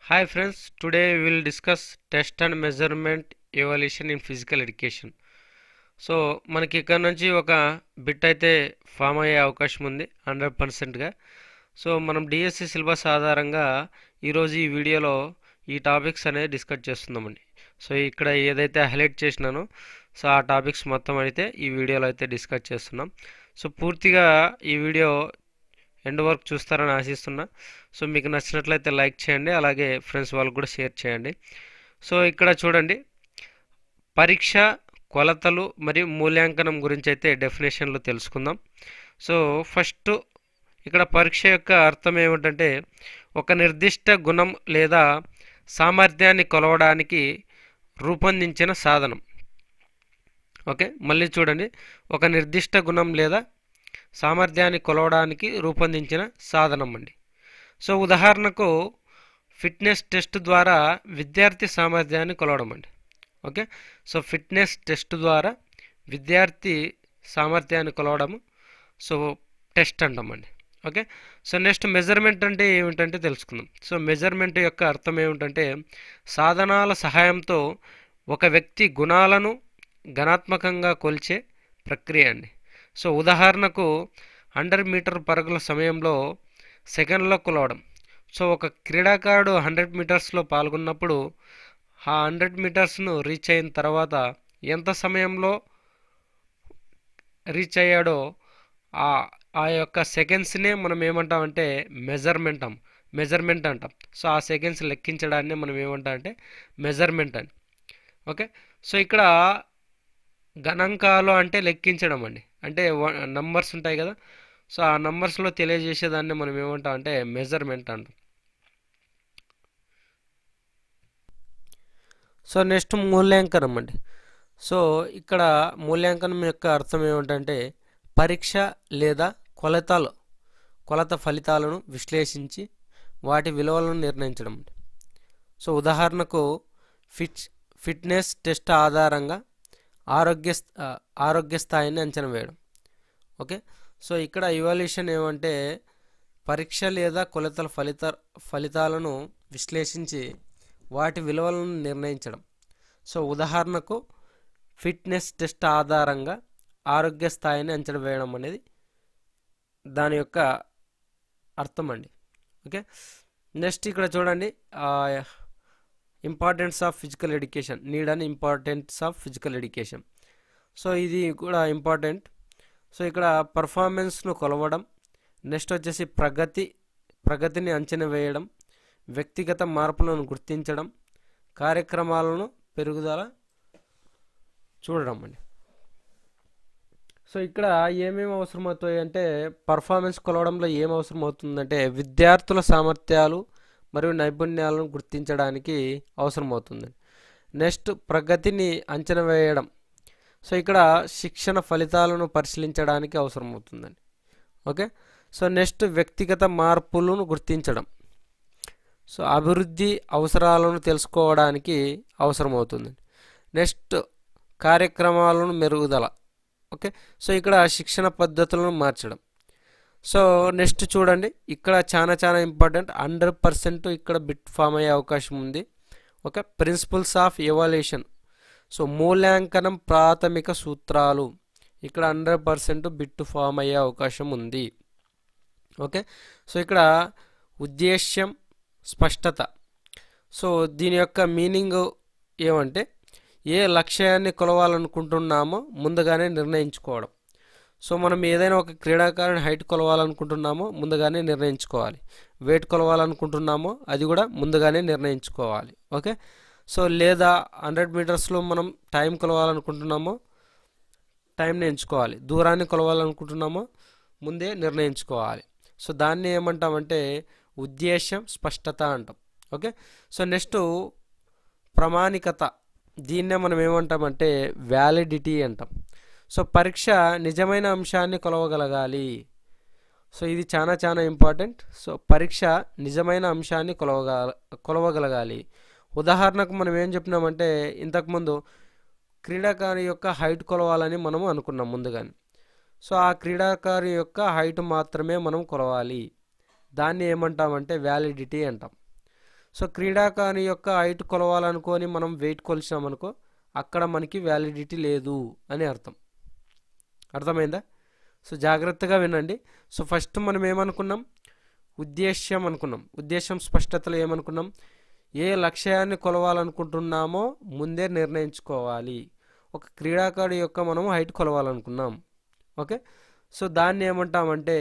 Hi friends, today we will discuss test and measurement evaluation in physical education. So మనకి ఇక్కడ నుంచి ఒక bit అయితే ఫామ్ అయ్యే అవకాశం ఉంది 100%గా. సో మనం డిఎస్సి సిలబస్ ఆధారంగా ఈరోజు ఈ వీడియోలో ఈ టాపిక్స్ అనేది డిస్కస్ చేస్తున్నామండి. సో ఇక్కడ ఏదైతే హైలైట్ చేసినానో సో ఆ టాపిక్స్ మొత్తం అయితే ఈ వీడియోలో అయితే డిస్కస్ చేస్తున్నాం. సో పూర్తిగా ఈ వీడియో ఎండ్ వరకు చూస్తారని ఆశిస్తున్నా. సో మీకు నచ్చినట్లయితే లైక్ చేయండి, అలాగే ఫ్రెండ్స్ వాళ్ళకు కూడా షేర్ చేయండి. సో ఇక్కడ చూడండి, పరీక్ష, కొలతలు మరియు మూల్యాంకనం గురించి అయితే డెఫినేషన్లు తెలుసుకుందాం. సో ఫస్ట్ ఇక్కడ పరీక్ష యొక్క అర్థం ఏమిటంటే ఒక నిర్దిష్ట గుణం లేదా సామర్థ్యాన్ని కొలవడానికి రూపొందించిన సాధనం. ఓకే, మళ్ళీ చూడండి, ఒక నిర్దిష్ట గుణం లేదా సామర్థ్యాన్ని కొలవడానికి రూపొందించిన సాధనం అండి. సో ఉదాహరణకు ఫిట్నెస్ టెస్ట్ ద్వారా విద్యార్థి సామర్థ్యాన్ని కొలవడం అండి. ఓకే, సో ఫిట్నెస్ టెస్ట్ ద్వారా విద్యార్థి సామర్థ్యాన్ని కొలవడము సో టెస్ట్ అంటామండి. ఓకే, సో నెక్స్ట్ మెజర్మెంట్ అంటే ఏమిటంటే తెలుసుకుందాం. సో మెజర్మెంట్ యొక్క అర్థం ఏమిటంటే సాధనాల సహాయంతో ఒక వ్యక్తి గుణాలను గణాత్మకంగా కొలిచే ప్రక్రియ అండి. సో ఉదాహరణకు 100 మీటర్ పరుగుల సమయంలో సెకండ్లో కొలవడం. సో ఒక క్రీడాకారుడు 100 మీటర్స్లో పాల్గొన్నప్పుడు ఆ 100 మీటర్స్ను రీచ్ అయిన తర్వాత ఎంత సమయంలో రీచ్ అయ్యాడో ఆ ఆ యొక్క సెకండ్స్నే మనం ఏమంటామంటే మెజర్మెంట్ అంటాం. సో ఆ సెకండ్స్ లెక్కించడాన్ని మనం ఏమంటామంటే మెజర్మెంట్ అని. ఓకే, సో ఇక్కడ గణాంకాలు అంటే లెక్కించడం అండి, అంటే నంబర్స్ ఉంటాయి కదా, సో ఆ నంబర్స్లో తెలియజేసేదాన్ని మనం ఏమంటాం అంటే మెజర్మెంట్ అంటాం. సో నెక్స్ట్ మూల్యాంకనం అండి. సో ఇక్కడ మూల్యాంకనం యొక్క అర్థం ఏమిటంటే పరీక్ష లేదా కొలత ఫలితాలను విశ్లేషించి వాటి విలువలను నిర్ణయించడం. సో ఉదాహరణకు ఫిట్నెస్ టెస్ట్ ఆధారంగా ఆరోగ్య స్థాయిని అంచనా వేయడం. ఓకే, సో ఇక్కడ ఇవాల్యుయేషన్ ఏమంటే పరీక్ష లేదా కొలతల ఫలితాలను విశ్లేషించి వాటి విలువలను నిర్ణయించడం. సో ఉదాహరణకు ఫిట్నెస్ టెస్ట్ ఆధారంగా ఆరోగ్య స్థాయిని అంచనా వేయడం అనేది దాని యొక్క అర్థం అండి. ఓకే, నెక్స్ట్ ఇక్కడ చూడండి, importance of physical education, need and importance of physical education. So ఇది కూడా ఇంపార్టెంట్. సో ఇక్కడ పర్ఫార్మెన్స్ను కొలవడం, నెక్స్ట్ వచ్చేసి ప్రగతిని అంచనా వేయడం, వ్యక్తిగత మార్పులను గుర్తించడం, కార్యక్రమాలను పెరుగుదల చూడడం అండి. సో ఇక్కడ ఏమేమి అవసరమవుతాయి అంటే పర్ఫార్మెన్స్ కొలవడంలో ఏం అవసరం అవుతుందంటే విద్యార్థుల సామర్థ్యాలు మరియు నైపుణ్యాలను గుర్తించడానికి అవసరం అవుతుంది. నెక్స్ట్ ప్రగతిని అంచనా వేయడం, సో ఇక్కడ శిక్షణ ఫలితాలను పరిశీలించడానికి అవసరం అవుతుందండి. ఓకే, సో నెక్స్ట్ వ్యక్తిగత మార్పులను గుర్తించడం, సో అభివృద్ధి అవసరాలను తెలుసుకోవడానికి అవసరం అవుతుంది. నెక్స్ట్ కార్యక్రమాలను మెరుగుదల. ఓకే, సో ఇక్కడ శిక్షణ పద్ధతులను మార్చడం. సో నెక్స్ట్ చూడండి, ఇక్కడ చాలా ఇంపార్టెంట్, 100% ఇక్కడ బిట్ ఫామ్ అయ్యే అవకాశం ఉంది. Okay, principles of evaluation, so మూల్యాంకనం ప్రాథమిక సూత్రాలు, ఇక్కడ 100% బిట్ ఫామ్ అయ్యే అవకాశం ఉంది. ఓకే, సో ఇక్కడ ఉద్దేశ్యం, స్పష్టత. సో దీని యొక్క మీనింగ్ ఏమంటే ఏ లక్ష్యాన్ని కొలవాలనుకుంటున్నామో ముందుగానే నిర్ణయించుకోవడం. సో మనం ఏదైనా ఒక క్రీడాకారుని హైట్ కొలవాలనుకుంటున్నామో ముందుగానే నిర్ణయించుకోవాలి, వెయిట్ కొలవాలనుకుంటున్నామో అది కూడా ముందుగానే నిర్ణయించుకోవాలి. ఓకే, సో లేదా 100 మీటర్స్లో మనం టైం కొలవాలనుకుంటున్నామో టైంని ఎంచుకోవాలి, దూరాన్ని కొలవాలనుకుంటున్నామో ముందే నిర్ణయించుకోవాలి. సో దాన్ని ఏమంటామంటే ఉద్దేశం, స్పష్టత అంటాం. ఓకే, సో నెక్స్ట్ ప్రామాణికత, దీన్నే మనం ఏమంటామంటే వ్యాలిడిటీ అంటాం. సో పరీక్ష నిజమైన అంశాన్ని కొలవగలగాలి. సో ఇది చాలా ఇంపార్టెంట్. సో పరీక్ష నిజమైన అంశాన్ని కొలవగలగాలి. ఉదాహరణకు మనం ఏం చెప్పినామంటే ఇంతకుముందు క్రీడాకారు యొక్క హైట్ కొలవాలని మనము అనుకున్నాం ముందుగానే. సో ఆ క్రీడాకారు యొక్క హైట్ మాత్రమే మనం కొలవాలి, దాన్ని ఏమంటామంటే వ్యాలిడిటీ అంటాం. సో క్రీడాకారుని యొక్క హైట్ కొలవాలనుకొని మనం వెయిట్ కొలిచామనుకో అక్కడ మనకి వ్యాలిడిటీ లేదు అని అర్థమైందా? సో జాగ్రత్తగా వినండి. సో ఫస్ట్ మనం ఏమనుకున్నాం, ఉద్దేశ్యం అనుకున్నాం. ఉద్దేశం స్పష్టతలో ఏమనుకున్నాం, ఏ లక్ష్యాన్ని కొలవాలనుకుంటున్నామో ముందే నిర్ణయించుకోవాలి. ఒక క్రీడాకారుడి యొక్క మనము హైట్ కొలవాలనుకున్నాం. ఓకే, సో దాన్ని ఏమంటామంటే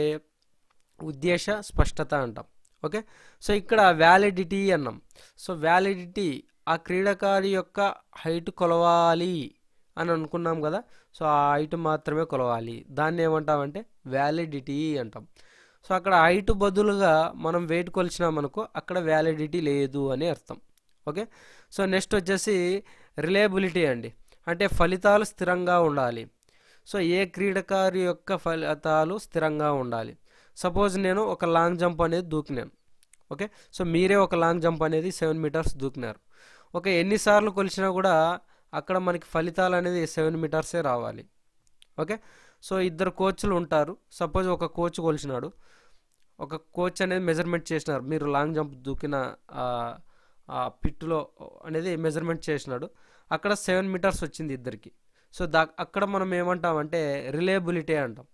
ఉద్దేశ స్పష్టత అంటాం. ఓకే, సో ఇక్కడ వ్యాలిడిటీ అన్నాం. సో వ్యాలిడిటీ ఆ క్రీడాకారి యొక్క హైట్ కొలవాలి అని అనుకున్నాం కదా, సో ఆ హైట్ మాత్రమే కొలవాలి. దాన్ని ఏమంటామంటే వ్యాలిడిటీ అంటాం. సో అక్కడ హైట్ బదులుగా మనం వెయిట్ కొలిచినామనుకో అక్కడ వ్యాలిడిటీ లేదు అని అర్థం. ఓకే, సో నెక్స్ట్ వచ్చేసి రిలయబిలిటీ అండి. అంటే ఫలితాలు స్థిరంగా ఉండాలి. సో ఏ క్రీడాకారి యొక్క ఫలితాలు స్థిరంగా ఉండాలి. సపోజ్ నేను ఒక లాంగ్ జంప్ అనేది దూకినాను. ఓకే, సో మీరే ఒక లాంగ్ జంప్ అనేది 7 మీటర్స్ దూకినారు. ఓకే, ఎన్నిసార్లు కొలిచినా కూడా అక్కడ మనకి ఫలితాలు అనేది 7 మీటర్సే రావాలి. ఓకే, సో ఇద్దరు కోచ్లు ఉంటారు. సపోజ్ ఒక కోచ్ కొలిచినాడు, ఒక కోచ్ అనేది మెజర్మెంట్ చేసినారు. మీరు లాంగ్ జంప్ దూకిన పిట్టులో అనేది మెజర్మెంట్ చేసినాడు, అక్కడ 7 మీటర్స్ వచ్చింది ఇద్దరికి. సో అక్కడ మనం ఏమంటామంటే రిలయబిలిటీ అంటాం.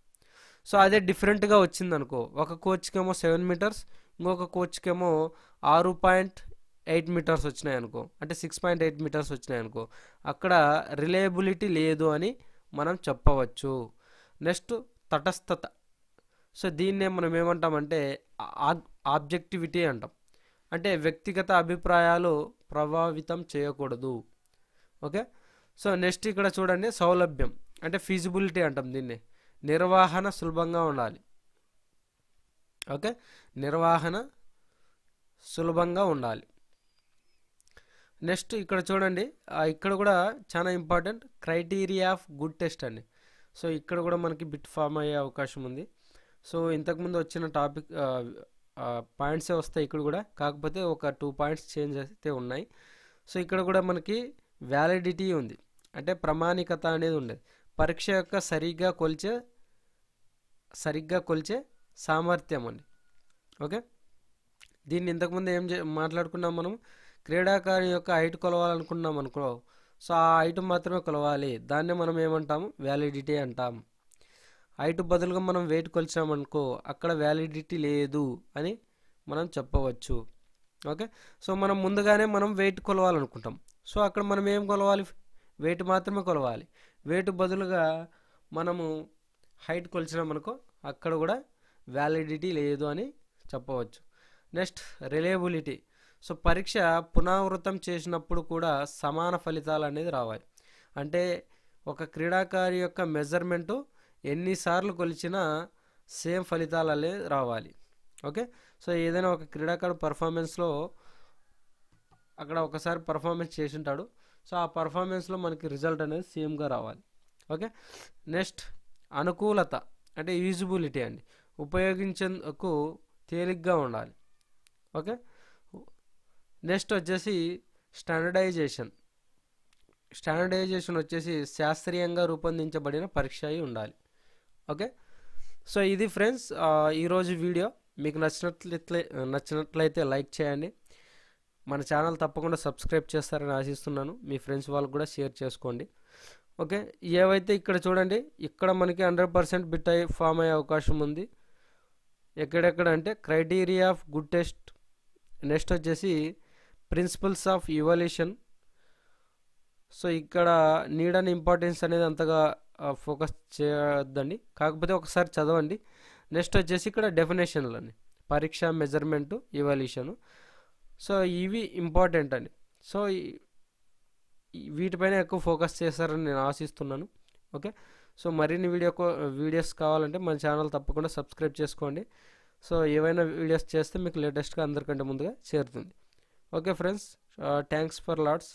సో అదే డిఫరెంట్గా వచ్చింది అనుకో, ఒక కోచ్కేమో 7 మీటర్స్, ఇంకొక కోచ్కేమో 6.8 మీటర్స్ వచ్చినాయి అనుకో, అంటే 6.8 మీటర్స్ వచ్చినాయి అనుకో, అక్కడ రిలయబిలిటీ లేదు అని మనం చెప్పవచ్చు. నెక్స్ట్ తటస్థత. సో దీన్నే మనం ఏమంటామంటే ఆబ్జెక్టివిటీ అంటాం. అంటే వ్యక్తిగత అభిప్రాయాలు ప్రభావితం చేయకూడదు. ఓకే, సో నెక్స్ట్ ఇక్కడ చూడండి సౌలభ్యం, అంటే ఫీజిబిలిటీ అంటాం దీన్ని. నిర్వహణ సులభంగా ఉండాలి. ఓకే, నిర్వహణ సులభంగా ఉండాలి. నెక్స్ట్ ఇక్కడ చూడండి, ఇక్కడ కూడా చాలా important criteria of good test అండి. సో ఇక్కడ కూడా మనకి బిట్ ఫామ్ అయ్యే అవకాశం ఉంది. సో ఇంతకుముందు వచ్చిన టాపిక్ పాయింట్సే వస్తాయి ఇక్కడ కూడా, కాకపోతే ఒక 2 పాయింట్స్ చేంజ్ అయితే ఉన్నాయి. సో ఇక్కడ కూడా మనకి వ్యాలిడిటీ ఉంది, అంటే ప్రామాణికత అనేది ఉండేది. పరీక్ష యొక్క సరిగ్గా కొలిచే సామర్థ్యం అండి. ఓకే, దీన్ని ఇంతకుముందు ఏం మాట్లాడుకున్నాం మనం, క్రీడాకారి యొక్క హైట్ కొలవాలనుకున్నాం అనుకో, సో ఆ హైట్ మాత్రమే కొలవాలి. దాన్నే మనం ఏమంటాము వ్యాలిడిటీ అంటాం. హైట్ బదులుగా మనం వెయిట్ కొలిచామనుకో అక్కడ వ్యాలిడిటీ లేదు అని మనం చెప్పవచ్చు. ఓకే, సో మనం ముందుగానే మనం వెయిట్ కొలవాలనుకుంటాం. సో అక్కడ మనం ఏం కొలవాలి, వెయిట్ మాత్రమే కొలవాలి. వెయిట్ బదులుగా మనము హైట్ కొలిచినామనుకో అక్కడ కూడా వ్యాలిడిటీ లేదు అని చెప్పవచ్చు. Next reliability. సో పరీక్ష పునరావృతం చేసినప్పుడు కూడా సమాన ఫలితాలు అనేది రావాలి. అంటే ఒక క్రీడాకారి యొక్క మెజర్మెంటు ఎన్నిసార్లు కొలిచినా సేమ్ ఫలితాలు అనేది రావాలి. ఓకే, సో ఏదైనా ఒక క్రీడాకారుడు పర్ఫార్మెన్స్లో అక్కడ ఒకసారి పర్ఫార్మెన్స్ చేసి ఉంటాడు, సో ఆ పర్ఫార్మెన్స్లో మనకి రిజల్ట్ అనేది సేమ్గా రావాలి. ఓకే, నెక్స్ట్ అనుకూలత, అంటే యూజిబిలిటీ అండి. ఉపయోగించేందుకు తేలిగ్గా ఉండాలి. ఓకే, నెక్స్ట్ వచ్చేసి స్టాండర్డైజేషన్ వచ్చేసి శాస్త్రీయంగా రూపొందించబడిన పరీక్ష అయి ఉండాలి. ఓకే, సో ఇది ఫ్రెండ్స్ ఈరోజు వీడియో. మీకు నచ్చినట్లయితే లైక్ చేయండి. మన ఛానల్ తప్పకుండా సబ్స్క్రైబ్ చేస్తారని ఆశిస్తున్నాను. మీ ఫ్రెండ్స్ వాళ్ళకు కూడా షేర్ చేసుకోండి. ఓకే, ఏవైతే ఇక్కడ చూడండి, ఇక్కడ మనకి 100% బిట్ ఫామ్ అయ్యే అవకాశం ఉంది. ఎక్కడెక్కడ అంటే criteria of good test, next వచ్చేసి ప్రిన్సిపల్స్ ఆఫ్ ఇవాల్యూషన్. సో ఇక్కడ నీడ్ అండ్ ఇంపార్టెన్స్ అనేది అంతగా ఫోకస్ చేయొద్దండి, కాకపోతే ఒకసారి చదవండి. నెక్స్ట్ వచ్చేసి ఇక్కడ డెఫినేషన్లు అండి, పరీక్ష, మెజర్మెంటు, ఇవాల్యూషను. సో ఇవి ఇంపార్టెంట్ అండి. సో వీటిపైన ఎక్కువ ఫోకస్ చేస్తారని నేను ఆశిస్తున్నాను. ఓకే, సో మరిన్ని వీడియోస్ కావాలంటే మన ఛానల్ తప్పకుండా సబ్స్క్రైబ్ చేసుకోండి. సో ఏవైనా వీడియోస్ చేస్తే మీకు లేటెస్ట్గా అందరికంటే ముందుగా చేరుతుంది. Okay friends, thanks for LADS.